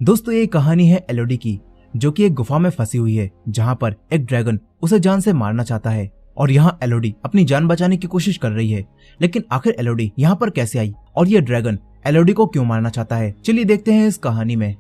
दोस्तों ये कहानी है एलोडी की, जो कि एक गुफा में फंसी हुई है, जहां पर एक ड्रैगन उसे जान से मारना चाहता है और यहाँ एलोडी अपनी जान बचाने की कोशिश कर रही है। लेकिन आखिर एलोडी यहाँ पर कैसे आई और ये ड्रैगन एलोडी को क्यों मारना चाहता है, चलिए देखते हैं इस कहानी में।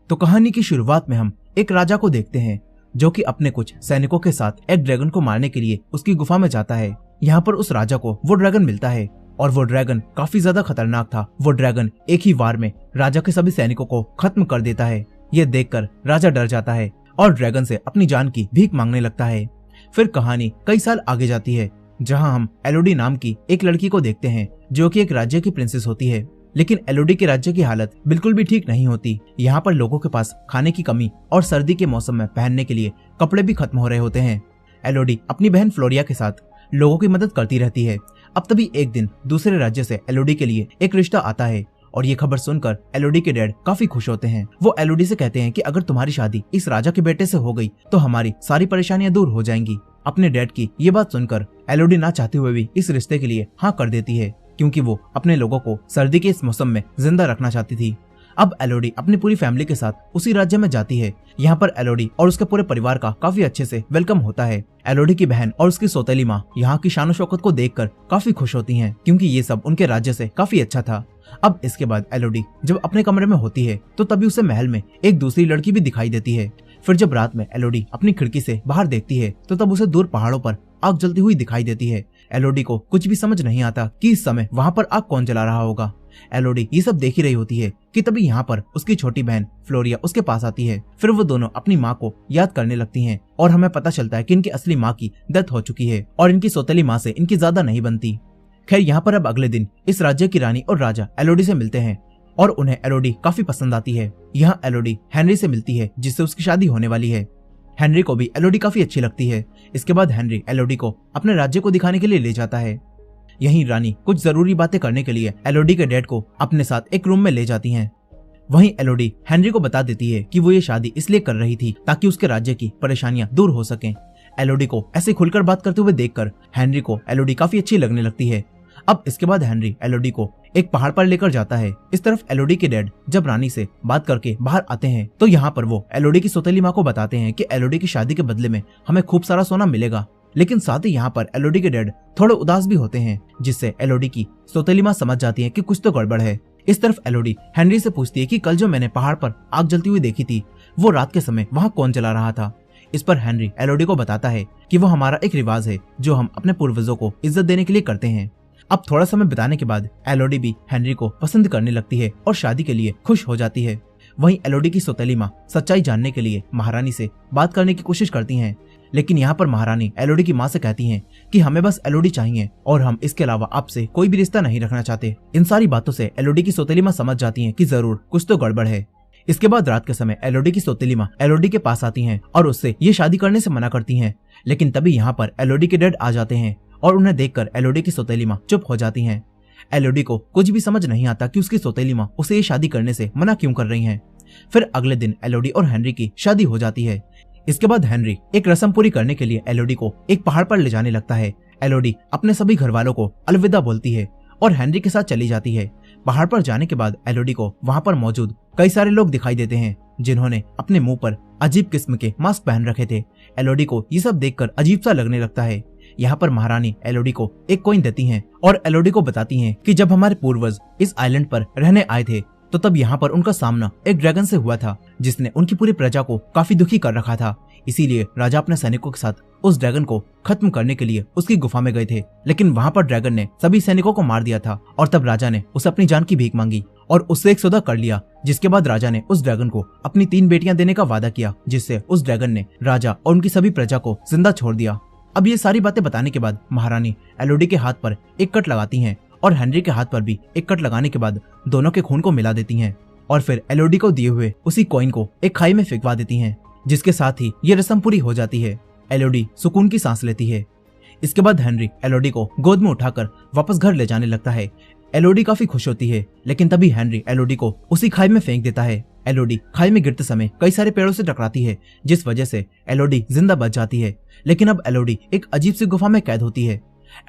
तो कहानी की शुरुआत में हम एक राजा को देखते हैं, जो कि अपने कुछ सैनिकों के साथ एक ड्रैगन को मारने के लिए उसकी गुफा में जाता है। यहाँ पर उस राजा को वो ड्रैगन मिलता है और वो ड्रैगन काफी ज्यादा खतरनाक था। वो ड्रैगन एक ही वार में राजा के सभी सैनिकों को खत्म कर देता है। ये देखकर राजा डर जाता है और ड्रैगन से अपनी जान की भीख मांगने लगता है। फिर कहानी कई साल आगे जाती है, जहां हम एलोडी नाम की एक लड़की को देखते हैं, जो कि एक राज्य की प्रिंसेस होती है। लेकिन एलोडी के राज्य की हालत बिल्कुल भी ठीक नहीं होती। यहाँ पर लोगों के पास खाने की कमी और सर्दी के मौसम में पहनने के लिए कपड़े भी खत्म हो रहे होते हैं। एलोडी अपनी बहन फ्लोरिया के साथ लोगों की मदद करती रहती है। अब तभी एक दिन दूसरे राज्य से एलोडी के लिए एक रिश्ता आता है और ये खबर सुनकर एलोडी के डैड काफी खुश होते हैं। वो एलोडी से कहते हैं कि अगर तुम्हारी शादी इस राजा के बेटे से हो गई तो हमारी सारी परेशानियां दूर हो जाएंगी। अपने डैड की ये बात सुनकर एलोडी ना चाहते हुए भी इस रिश्ते के लिए हाँ कर देती है, क्योंकि वो अपने लोगों को सर्दी के इस मौसम में जिंदा रखना चाहती थी। अब एलोडी अपनी पूरी फैमिली के साथ उसी राज्य में जाती है। यहाँ पर एलोडी और उसके पूरे परिवार का काफी अच्छे से वेलकम होता है। एलोडी की बहन और उसकी सौतेली माँ यहाँ की शान शौकत को देखकर काफी खुश होती हैं, क्योंकि ये सब उनके राज्य से काफी अच्छा था। अब इसके बाद एलोडी जब अपने कमरे में होती है तो तभी उसे महल में एक दूसरी लड़की भी दिखाई देती है। फिर जब रात में एलोडी अपनी खिड़की से बाहर देखती है तो तब उसे दूर पहाड़ों पर आग जलती हुई दिखाई देती है। एलोडी को कुछ भी समझ नहीं आता कि इस समय वहाँ पर आग कौन जला रहा होगा। एलोडी ये सब देख ही रही होती है कि तभी यहाँ पर उसकी छोटी बहन फ्लोरिया उसके पास आती है। फिर वो दोनों अपनी माँ को याद करने लगती हैं और हमें पता चलता है कि इनकी असली माँ की डेथ हो चुकी है और इनकी सौतेली माँ से इनकी ज्यादा नहीं बनती। खैर यहाँ पर अब अगले दिन इस राज्य की रानी और राजा एलोडी से मिलते हैं और उन्हें एलोडी काफी पसंद आती है। यहाँ एलोडी हेनरी से मिलती है, जिससे उसकी शादी होने वाली है। हेनरी को भी एलोडी काफी अच्छी लगती है। इसके बाद हेनरी एलोडी को अपने राज्य को दिखाने के लिए ले जाता है। यहीं रानी कुछ जरूरी बातें करने के लिए एलोडी के डैड को अपने साथ एक रूम में ले जाती हैं। वहीं एलोडी हेनरी को बता देती है कि वो ये शादी इसलिए कर रही थी ताकि उसके राज्य की परेशानियां दूर हो सकें। एलोडी को ऐसे खुलकर बात करते हुए देखकर हेनरी को एलोडी काफी अच्छी लगने लगती है। अब इसके बाद हेनरी एलोडी को एक पहाड़ पर लेकर जाता है। इस तरफ एलोडी के डैड जब रानी से बात करके बाहर आते हैं तो यहाँ पर वो एलोडी की सौतेली माँ को बताते हैं कि एलोडी की शादी के बदले में हमें खूब सारा सोना मिलेगा। लेकिन साथ ही यहाँ पर एलोडी के डैड थोड़े उदास भी होते हैं, जिससे एलोडी की सौतेली माँ समझ जाती है कि कुछ तो गड़बड़ है। इस तरफ एलोडी हेनरी से पूछती है कि कल जो मैंने पहाड़ पर आग जलती हुई देखी थी, वो रात के समय वहाँ कौन जला रहा था। इस पर हेनरी एलोडी को बताता है कि वो हमारा एक रिवाज है जो हम अपने पूर्वजों को इज्जत देने के लिए करते हैं। अब थोड़ा समय बिताने के बाद एलोडी भी हेनरी को पसंद करने लगती है और शादी के लिए खुश हो जाती है। वहीं एलोडी की सौतेली माँ सच्चाई जानने के लिए महारानी से बात करने की कोशिश करती हैं, लेकिन यहाँ पर महारानी एलोडी की माँ से कहती हैं कि हमें बस एलोडी चाहिए और हम इसके अलावा आपसे कोई भी रिश्ता नहीं रखना चाहते। इन सारी बातों से एलोडी की सौतेली माँ समझ जाती हैं कि जरूर कुछ तो गड़बड़ है। इसके बाद रात के समय एलोडी की सौतेली माँ एलोडी के पास आती हैं और उससे ये शादी करने से मना करती हैं। लेकिन तभी यहाँ पर एलोडी के डैड आ जाते हैं और उन्हें देखकर एलोडी की सौतेली माँ चुप हो जाती हैं। एलोडी को कुछ भी समझ नहीं आता कि उसकी सौतेली माँ उसे ये शादी करने से मना क्यों कर रही हैं। फिर अगले दिन एलोडी और हेनरी की शादी हो जाती है। इसके बाद हेनरी एक रस्म पूरी करने के लिए एलोडी को एक पहाड़ पर ले जाने लगता है। एलोडी अपने सभी घर वालों को अलविदा बोलती है और हेनरी के साथ चली जाती है। पहाड़ पर जाने के बाद एलोडी को वहाँ पर मौजूद कई सारे लोग दिखाई देते हैं, जिन्होंने अपने मुंह पर अजीब किस्म के मास्क पहन रखे थे। एलोडी को ये सब देखकर अजीब सा लगने लगता है। यहाँ पर महारानी एलोडी को एक कॉइन देती हैं और एलोडी को बताती हैं कि जब हमारे पूर्वज इस आइलैंड पर रहने आए थे तो तब यहाँ पर उनका सामना एक ड्रैगन से हुआ था, जिसने उनकी पूरी प्रजा को काफी दुखी कर रखा था। इसीलिए राजा अपने सैनिकों के साथ उस ड्रैगन को खत्म करने के लिए उसकी गुफा में गए थे। लेकिन वहाँ पर ड्रैगन ने सभी सैनिकों को मार दिया था और तब राजा ने उसे अपनी जान की भीख मांगी और उससे एक सौदा कर लिया। जिसके बाद राजा ने उस ड्रैगन को अपनी 3 बेटियां देने का वादा किया, जिससे उस ड्रैगन ने राजा और उनकी सभी प्रजा को जिंदा छोड़ दिया। अब ये सारी बातें बताने के बाद महारानी एलोडी के हाथ पर एक कट लगाती हैं और हेनरी के हाथ पर भी एक कट लगाने के बाद दोनों के खून को मिला देती हैं और फिर एलोडी को दिए हुए उसी कॉइन को एक खाई में फेंकवा देती हैं, जिसके साथ ही ये रस्म पूरी हो जाती है। एलोडी सुकून की सांस लेती है। इसके बाद हेनरी एलोडी को गोद में उठाकर वापस घर ले जाने लगता है। एलोडी काफी खुश होती है, लेकिन तभी हेनरी एलोडी को उसी खाई में फेंक देता है। एलोडी खाई में गिरते समय कई सारे पेड़ों से टकराती है, जिस वजह से एलोडी जिंदा बच जाती है। लेकिन अब एलोडी एक अजीब सी गुफा में कैद होती है।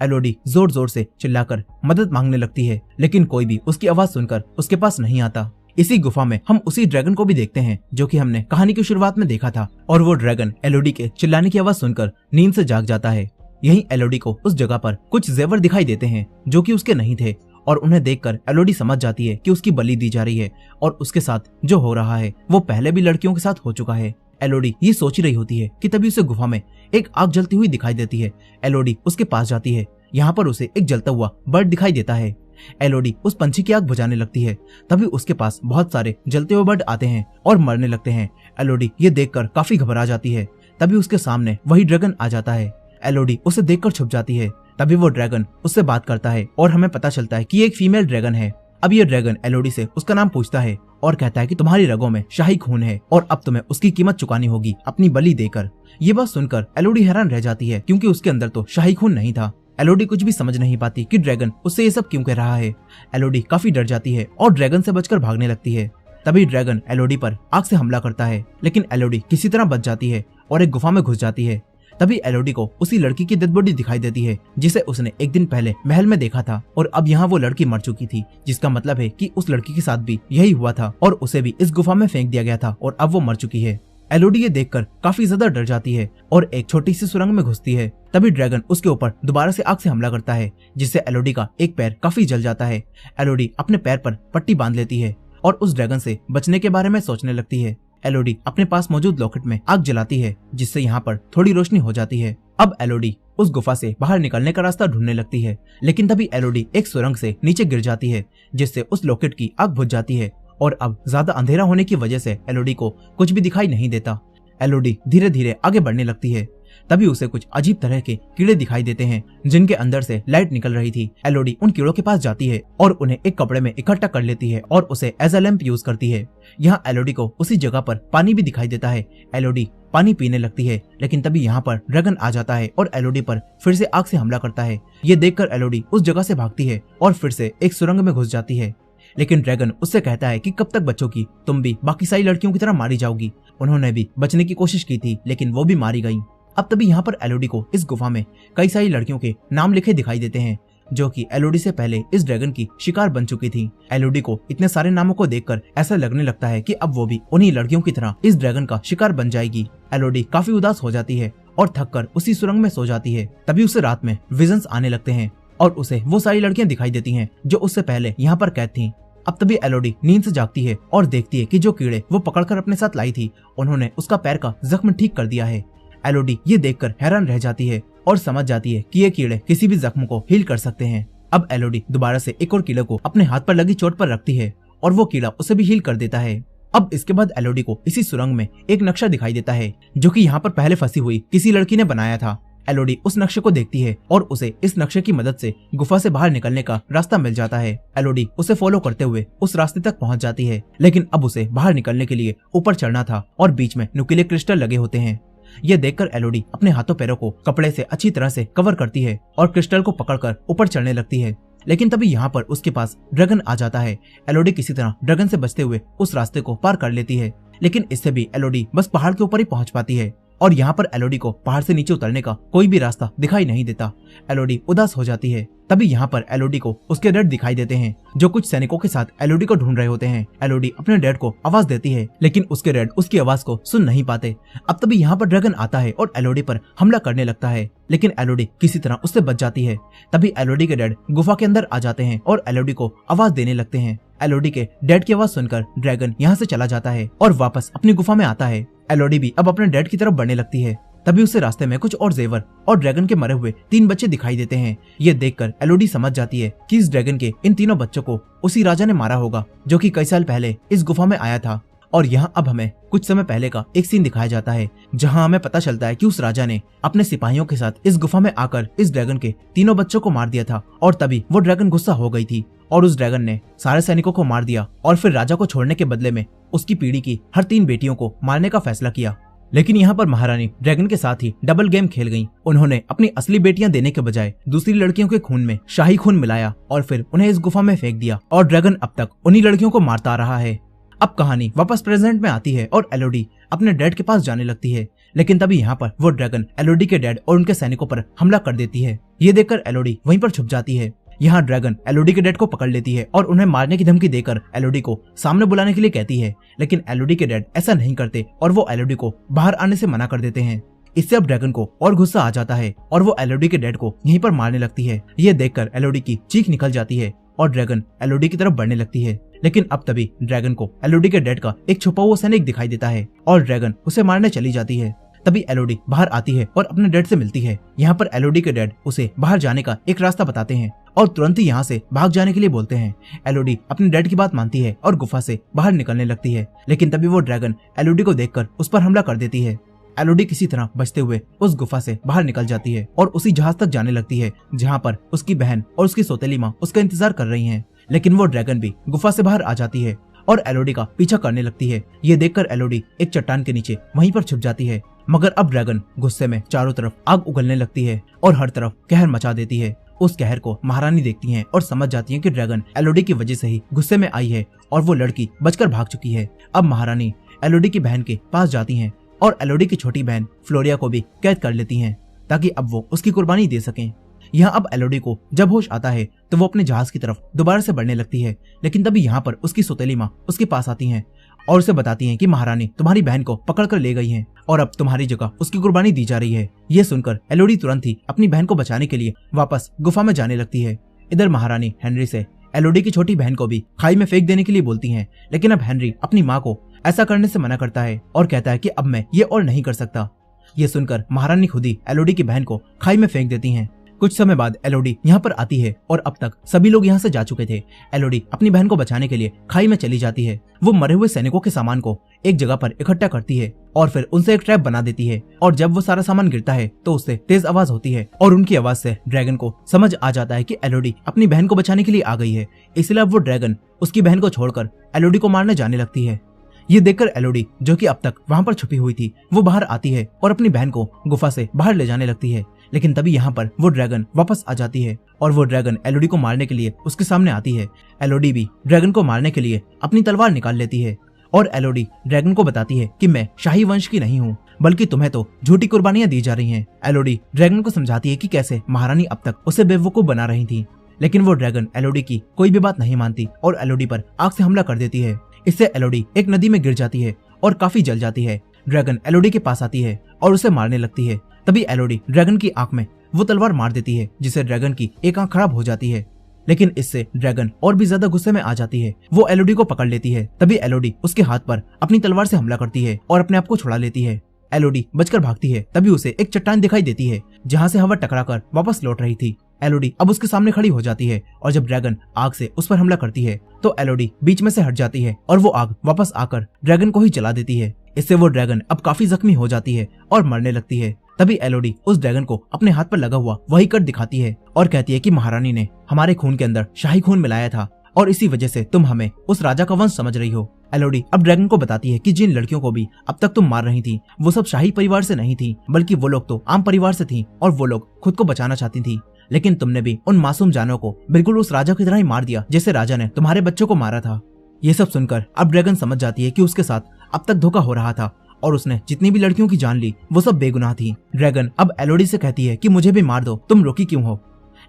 एलोडी जोर जोर से चिल्लाकर मदद मांगने लगती है, लेकिन कोई भी उसकी आवाज सुनकर उसके पास नहीं आता। इसी गुफा में हम उसी ड्रैगन को भी देखते हैं जो कि हमने कहानी की शुरुआत में देखा था, और वो ड्रैगन एलोडी के चिल्लाने की आवाज सुनकर नींद से जाग जाता है। यहीं एलोडी को उस जगह पर कुछ जेवर दिखाई देते हैं जो कि उसके नहीं थे, और उन्हें देखकर एलोडी समझ जाती है कि उसकी बलि दी जा रही है और उसके साथ जो हो रहा है वो पहले भी लड़कियों के साथ हो चुका है। एलोडी ये सोच रही होती है कि तभी उसे गुफा में एक आग जलती हुई दिखाई देती है। एलोडी उसके पास जाती है। यहाँ पर उसे एक जलता हुआ बर्ड दिखाई देता है। एलोडी उस पंछी की आग बुझाने लगती है। तभी उसके पास बहुत सारे जलते हुए बर्ड आते हैं और मरने लगते हैं। एलोडी ये देखकर काफी घबरा जाती है। तभी उसके सामने वही ड्रैगन आ जाता है। एलोडी उसे देखकर छुप जाती है। तभी वो ड्रैगन उससे बात करता है और हमें पता चलता है कि ये एक फीमेल ड्रैगन है। अब ये ड्रैगन एलोडी से उसका नाम पूछता है और कहता है कि तुम्हारी रगों में शाही खून है और अब तुम्हें उसकी कीमत चुकानी होगी अपनी बलि देकर। ये बात सुनकर एलोडी हैरान रह जाती है क्योंकि उसके अंदर तो शाही खून नहीं था। एलोडी कुछ भी समझ नहीं पाती कि ड्रैगन उससे ये सब क्यों कह रहा है। एलोडी काफी डर जाती है और ड्रैगन से बचकर भागने लगती है। तभी ड्रैगन एलोडी पर आग से हमला करता है, लेकिन एलोडी किसी तरह बच जाती है और एक गुफा में घुस जाती है। तभी एलोडी को उसी लड़की की डेड बॉडी दिखाई देती है जिसे उसने एक दिन पहले महल में देखा था, और अब यहाँ वो लड़की मर चुकी थी, जिसका मतलब है कि उस लड़की के साथ भी यही हुआ था और उसे भी इस गुफा में फेंक दिया गया था और अब वो मर चुकी है। एलोडी ये देखकर काफी ज्यादा डर जाती है और एक छोटी सी सुरंग में घुसती है। तभी ड्रैगन उसके ऊपर दोबारा से आग से हमला करता है, जिससे एलोडी का एक पैर काफी जल जाता है। एलोडी अपने पैर पर पट्टी बांध लेती है और उस ड्रैगन से बचने के बारे में सोचने लगती है। एलोडी अपने पास मौजूद लॉकेट में आग जलाती है, जिससे यहाँ पर थोड़ी रोशनी हो जाती है। अब एलोडी उस गुफा से बाहर निकलने का रास्ता ढूंढने लगती है, लेकिन तभी एलोडी एक सुरंग से नीचे गिर जाती है, जिससे उस लॉकेट की आग बुझ जाती है और अब ज्यादा अंधेरा होने की वजह से एलोडी को कुछ भी दिखाई नहीं देता। एलोडी धीरे धीरे आगे बढ़ने लगती है। तभी उसे कुछ अजीब तरह के कीड़े दिखाई देते हैं जिनके अंदर से लाइट निकल रही थी। एलोडी उन कीड़ों के पास जाती है और उन्हें एक कपड़े में इकट्ठा कर लेती है और उसे एज अ लैंप यूज करती है। यहाँ एलोडी को उसी जगह पर पानी भी दिखाई देता है। एलोडी पानी पीने लगती है, लेकिन तभी यहाँ पर ड्रैगन आ जाता है और एलोडी पर फिर से आग से हमला करता है। ये देखकर एलोडी उस जगह से भागती है और फिर से एक सुरंग में घुस जाती है, लेकिन ड्रैगन उससे कहता है कि कब तक बचोगी, तुम भी बाकी सारी लड़कियों की तरह मारी जाओगी। उन्होंने भी बचने की कोशिश की थी, लेकिन वो भी मारी गई। अब तभी यहाँ पर एलोडी को इस गुफा में कई सारी लड़कियों के नाम लिखे दिखाई देते हैं जो कि एलोडी से पहले इस ड्रैगन की शिकार बन चुकी थी। एलोडी को इतने सारे नामों को देखकर ऐसा लगने लगता है कि अब वो भी उन्हीं लड़कियों की तरह इस ड्रैगन का शिकार बन जाएगी। एलोडी काफी उदास हो जाती है और थककर उसी सुरंग में सो जाती है। तभी उसे रात में विजन्स आने लगते हैं और उसे वो सारी लड़कियां दिखाई देती हैं जो उससे पहले यहाँ पर कैद थी। अब तभी एलोडी नींद से जागती है और देखती है कि जो कीड़े वो पकड़कर अपने साथ लाई थी उन्होंने उसका पैर का जख्म ठीक कर दिया है। एलोडी ये देखकर हैरान रह जाती है और समझ जाती है कि ये कीड़े किसी भी जख्म को हील कर सकते हैं। अब एलोडी दोबारा से एक और कीड़े को अपने हाथ पर लगी चोट पर रखती है और वो कीड़ा उसे भी हील कर देता है। अब इसके बाद एलोडी को इसी सुरंग में एक नक्शा दिखाई देता है जो कि यहाँ पर पहले फंसी हुई किसी लड़की ने बनाया था। एलोडी उस नक्शे को देखती है और उसे इस नक्शे की मदद से गुफा से बाहर निकलने का रास्ता मिल जाता है। एलोडी उसे फॉलो करते हुए उस रास्ते तक पहुंच जाती है, लेकिन अब उसे बाहर निकलने के लिए ऊपर चढ़ना था और बीच में नुकीले क्रिस्टल लगे होते हैं। यह देखकर एलोडी अपने हाथों पैरों को कपड़े से अच्छी तरह से कवर करती है और क्रिस्टल को पकड़कर ऊपर चढ़ने लगती है, लेकिन तभी यहाँ पर उसके पास ड्रैगन आ जाता है। एलोडी किसी तरह ड्रैगन से बचते हुए उस रास्ते को पार कर लेती है, लेकिन इससे भी एलोडी बस पहाड़ के ऊपर ही पहुंच पाती है और यहाँ पर एलोडी को पहाड़ से नीचे उतरने का कोई भी रास्ता दिखाई नहीं देता। एलोडी उदास हो जाती है। तभी यहाँ पर एलोडी को उसके डैड दिखाई देते हैं जो कुछ सैनिकों के साथ एलोडी को ढूंढ रहे होते हैं। एलोडी अपने डैड को आवाज देती है, लेकिन उसके डैड उसकी आवाज को सुन नहीं पाते। अब तभी यहाँ पर ड्रैगन आता है और एलोडी पर हमला करने लगता है, लेकिन एलोडी किसी तरह उससे बच जाती है। तभी एलोडी के डैड गुफा के अंदर आ जाते हैं और एलोडी को आवाज देने लगते हैं। एलोडी के डैड की आवाज सुनकर ड्रैगन यहाँ से चला जाता है और वापस अपनी गुफा में आता है। एलोडी भी अब अपने डैड की तरफ बढ़ने लगती है। तभी उसे रास्ते में कुछ और जेवर और ड्रैगन के मरे हुए 3 बच्चे दिखाई देते हैं। ये देखकर एलोडी समझ जाती है कि इस ड्रैगन के इन तीनों बच्चों को उसी राजा ने मारा होगा जो कि कई साल पहले इस गुफा में आया था। और यहाँ अब हमें कुछ समय पहले का एक सीन दिखाया जाता है जहाँ हमें पता चलता है कि उस राजा ने अपने सिपाहियों के साथ इस गुफा में आकर इस ड्रैगन के तीनों बच्चों को मार दिया था और तभी वो ड्रैगन गुस्सा हो गई थी और उस ड्रैगन ने सारे सैनिकों को मार दिया और फिर राजा को छोड़ने के बदले में उसकी पीढ़ी की हर 3 बेटियों को मारने का फैसला किया। लेकिन यहाँ पर महारानी ड्रैगन के साथ ही डबल गेम खेल गईं। उन्होंने अपनी असली बेटियां देने के बजाय दूसरी लड़कियों के खून में शाही खून मिलाया और फिर उन्हें इस गुफा में फेंक दिया और ड्रैगन अब तक उन्हीं लड़कियों को मारता रहा है। अब कहानी वापस प्रेजेंट में आती है और एलोडी अपने डैड के पास जाने लगती है, लेकिन तभी यहाँ पर वो ड्रैगन एलोडी के डैड और उनके सैनिकों पर हमला कर देती है। ये देखकर एलोडी वहीं पर छुप जाती है। यहाँ ड्रैगन एलोडी के डैड को पकड़ लेती है और उन्हें मारने की धमकी देकर एलोडी को सामने बुलाने के लिए कहती है, लेकिन एलोडी के डैड ऐसा नहीं करते और वो एलोडी को बाहर आने से मना कर देते हैं। इससे अब ड्रैगन को और गुस्सा आ जाता है और वो एलोडी के डैड को यहीं पर मारने लगती है। ये देखकर एलोडी की चीख निकल जाती है और ड्रैगन एलोडी की तरफ बढ़ने लगती है। लेकिन अब तभी ड्रैगन को एलोडी के डैड का एक छुपा हुआ सैनिक दिखाई देता है और ड्रैगन उसे मारने चली जाती है। तभी एलोडी बाहर आती है और अपने डैड से मिलती है। यहाँ पर एलोडी के डैड उसे बाहर जाने का एक रास्ता बताते हैं और तुरंत ही यहाँ से भाग जाने के लिए बोलते हैं। एलोडी अपने डैड की बात मानती है और गुफा से बाहर निकलने लगती है, लेकिन तभी वो ड्रैगन एलोडी को देखकर उस पर हमला कर देती है। एलोडी किसी तरह बचते हुए उस गुफा से बाहर निकल जाती है और उसी जहाज तक जाने लगती है जहाँ पर उसकी बहन और उसकी सौतेली माँ उसका इंतजार कर रही हैं। लेकिन वो ड्रैगन भी गुफा से बाहर आ जाती है और एलोडी का पीछा करने लगती है। ये देखकर एलोडी एक चट्टान के नीचे वहीं पर छुप जाती है, मगर अब ड्रैगन गुस्से में चारों तरफ आग उगलने लगती है और हर तरफ कहर मचा देती है। उस कहर को महारानी देखती हैं और समझ जाती हैं कि ड्रैगन एलोडी की वजह से ही गुस्से में आई है और वो लड़की बचकर भाग चुकी है। अब महारानी एलोडी की बहन के पास जाती हैं और एलोडी की छोटी बहन फ्लोरिया को भी कैद कर लेती हैं ताकि अब वो उसकी कुर्बानी दे सकें। यहाँ अब एलोडी को जब होश आता है तो वो अपने जहाज की तरफ दोबारा से बढ़ने लगती है, लेकिन तभी यहाँ पर उसकी सौतेली माँ उसके पास आती हैं और उसे बताती हैं कि महारानी तुम्हारी बहन को पकड़ कर ले गई है और अब तुम्हारी जगह उसकी कुर्बानी दी जा रही है। ये सुनकर एलोडी तुरंत ही अपनी बहन को बचाने के लिए वापस गुफा में जाने लगती है। इधर महारानी हेनरी से एलोडी की छोटी बहन को भी खाई में फेंक देने के लिए बोलती हैं, लेकिन अब हेनरी अपनी माँ को ऐसा करने से मना करता है और कहता है कि अब मैं ये और नहीं कर सकता। ये सुनकर महारानी खुद ही एलोडी की बहन को खाई में फेंक देती हैं। कुछ समय बाद एलोडी यहाँ पर आती है और अब तक सभी लोग यहाँ से जा चुके थे। एलोडी अपनी बहन को बचाने के लिए खाई में चली जाती है। वो मरे हुए सैनिकों के सामान को एक जगह पर इकट्ठा करती है और फिर उनसे एक ट्रैप बना देती है और जब वो सारा सामान गिरता है तो उससे तेज आवाज होती है और उनकी आवाज से ड्रैगन को समझ आ जाता है कि एलोडी अपनी बहन को बचाने के लिए आ गई है। इसलिए अब वो ड्रैगन उसकी बहन को छोड़कर एलोडी को मारने जाने लगती है। ये देखकर एलोडी, जो कि अब तक वहाँ पर छुपी हुई थी, वो बाहर आती है और अपनी बहन को गुफा से बाहर ले जाने लगती है। लेकिन तभी यहाँ पर वो ड्रैगन वापस आ जाती है और वो ड्रैगन एलोडी को मारने के लिए उसके सामने आती है। एलोडी भी ड्रैगन को मारने के लिए अपनी तलवार निकाल लेती है और एलोडी ड्रैगन को बताती है कि मैं शाही वंश की नहीं हूँ, बल्कि तुम्हें तो झूठी कुर्बानियां दी जा रही हैं। एलोडी ड्रैगन को समझाती है कि कैसे महारानी अब तक उसे बेवकूफ बना रही थी, लेकिन वो ड्रैगन एलोडी की कोई भी बात नहीं मानती और एलोडी पर आग से हमला कर देती है। इससे एलोडी एक नदी में गिर जाती है और काफी जल जाती है। ड्रैगन एलोडी के पास आती है और उसे मारने लगती है। तभी एलोडी ड्रैगन की आंख में वो तलवार मार देती है, जिससे ड्रैगन की एक आंख खराब हो जाती है। लेकिन इससे ड्रैगन और भी ज्यादा गुस्से में आ जाती है। वो एलोडी को पकड़ लेती है। तभी एलोडी उसके हाथ पर अपनी तलवार से हमला करती है और अपने आप को छुड़ा लेती है। एलोडी बचकर भागती है। तभी उसे एक चट्टान दिखाई देती है जहाँ से हवा टकराकर वापस लौट रही थी। एलोडी अब उसके सामने खड़ी हो जाती है और जब ड्रैगन आग से उस पर हमला करती है तो एलोडी बीच में से हट जाती है और वो आग वापस आकर ड्रैगन को ही जला देती है। इससे वो ड्रैगन अब काफी जख्मी हो जाती है और मरने लगती है। तभी एलोडी उस ड्रैगन को अपने हाथ पर लगा हुआ वही कट दिखाती है और कहती है कि महारानी ने हमारे खून के अंदर शाही खून मिलाया था और इसी वजह से तुम हमें उस राजा का वंश समझ रही हो। एलोडी अब ड्रैगन को बताती है कि जिन लड़कियों को भी अब तक तुम मार रही थी वो सब शाही परिवार से नहीं थी, बल्कि वो लोग तो आम परिवार से थी और वो लोग खुद को बचाना चाहती थी। लेकिन तुमने भी उन मासूम जानों को बिल्कुल उस राजा की तरह ही मार दिया जैसे राजा ने तुम्हारे बच्चों को मारा था। ये सब सुनकर अब ड्रैगन समझ जाती है कि उसके साथ अब तक धोखा हो रहा था और उसने जितनी भी लड़कियों की जान ली वो सब बेगुनाह थी। ड्रैगन अब एलोडी से कहती है कि मुझे भी मार दो, तुम रोकी क्यों हो।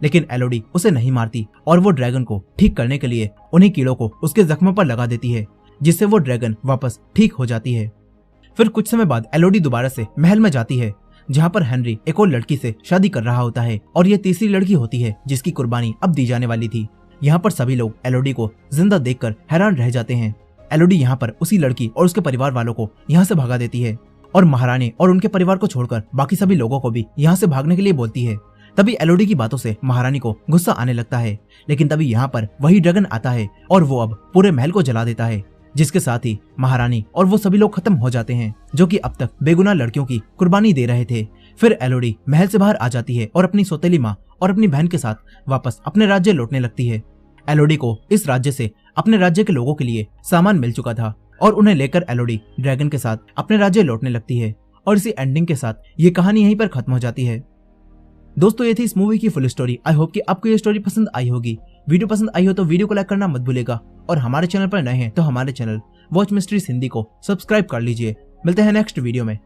लेकिन एलोडी उसे नहीं मारती और वो ड्रैगन को ठीक करने के लिए उन्हीं कीड़ों को उसके जख्मों पर लगा देती है, जिससे वो ड्रैगन वापस ठीक हो जाती है। फिर कुछ समय बाद एलोडी दोबारा से महल में जाती है जहाँ पर हेनरी एक और लड़की से शादी कर रहा होता है और ये तीसरी लड़की होती है जिसकी कुर्बानी अब दी जाने वाली थी। यहाँ पर सभी लोग एलोडी को जिंदा देखकर हैरान रह जाते हैं। एलोडी यहाँ पर उसी लड़की और उसके परिवार वालों को यहाँ से भगा देती है और महारानी और उनके परिवार को छोड़कर बाकी सभी लोगों को भी यहाँ से भागने के लिए बोलती है। तभी एलोडी की बातों से महारानी को गुस्सा आने लगता है, लेकिन तभी यहाँ पर वही ड्रैगन आता है और वो अब पूरे महल को जला देता है, जिसके साथ ही महारानी और वो सभी लोग खत्म हो जाते हैं जो कि अब तक बेगुनाह लड़कियों की कुर्बानी दे रहे थे। फिर एलोडी महल से बाहर आ जाती है और अपनी सौतेली माँ और अपनी बहन के साथ वापस अपने राज्य लौटने लगती है। एलोडी को इस राज्य से अपने राज्य के लोगों के लिए सामान मिल चुका था और उन्हें लेकर एलोडी ड्रैगन के साथ अपने राज्य लौटने लगती है और इसी एंडिंग के साथ ये कहानी यहीं पर खत्म हो जाती है। दोस्तों, ये थी इस मूवी की फुल स्टोरी। आई होप कि आपको ये स्टोरी पसंद आई होगी। वीडियो पसंद आई हो तो वीडियो को लाइक करना मत भूलेगा और हमारे चैनल पर नए हैं तो हमारे चैनल वॉच मिस्ट्रीज हिंदी को सब्सक्राइब कर लीजिए। मिलते हैं नेक्स्ट वीडियो में।